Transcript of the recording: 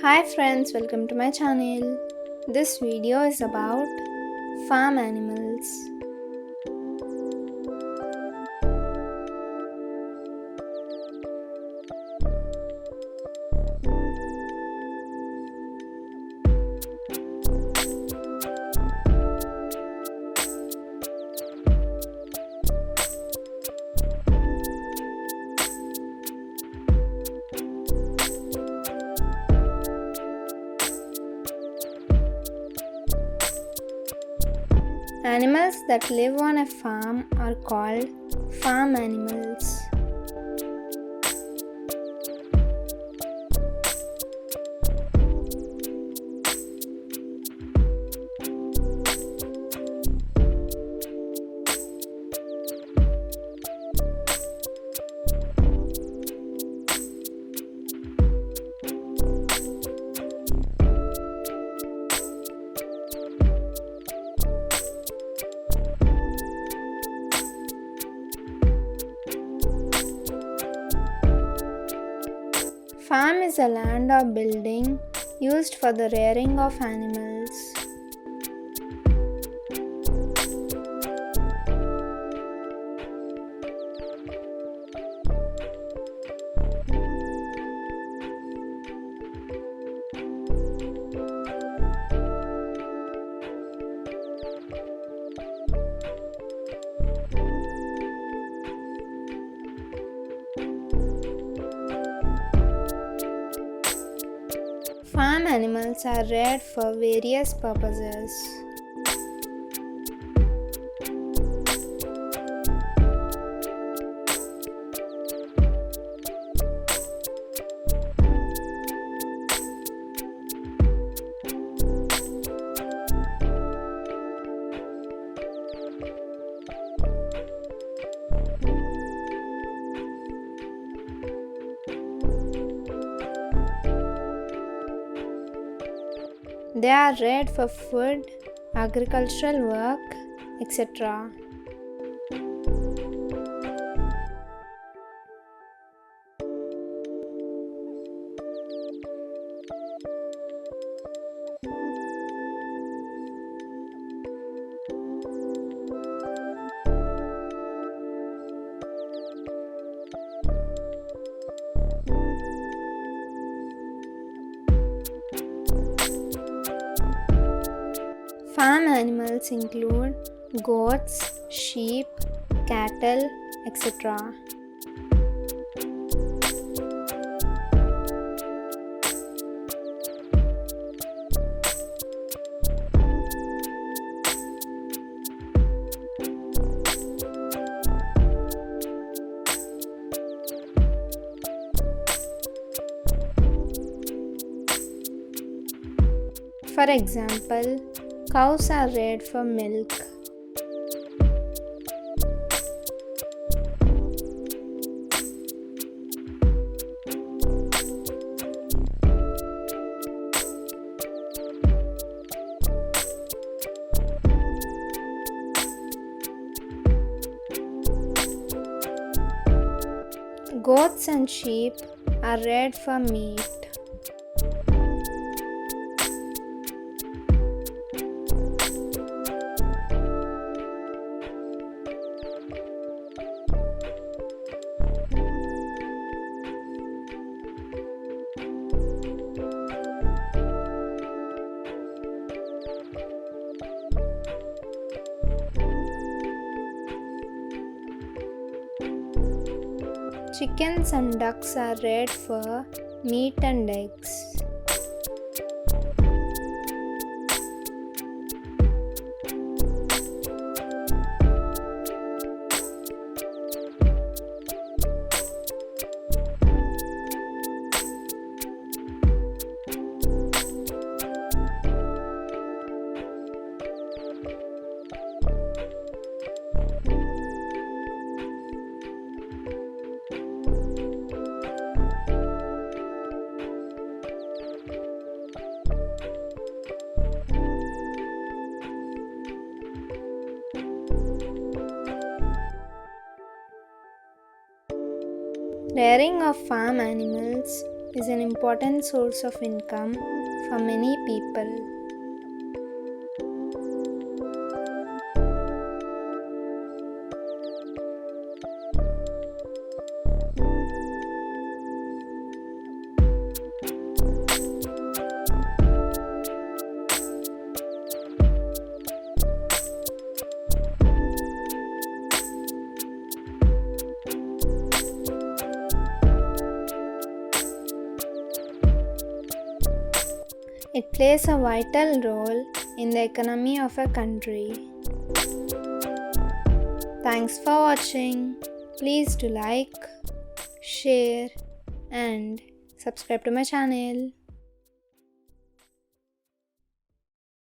Hi friends, welcome to my channel. This video is about farm animals. Animals that live on a farm are called farm animals. Farm is a land or building used for the rearing of animals. Farm animals are reared for various purposes. They are reared for food, agricultural work, etc. Farm animals include goats, sheep, cattle, etc. For example, cows are reared for milk. Goats and sheep are reared for meat. Chickens and ducks are reared for meat and eggs. Rearing of farm animals is an important source of income for many people. It plays a vital role in the economy of a country. Thanks for watching. Please do like, share, and subscribe to my channel.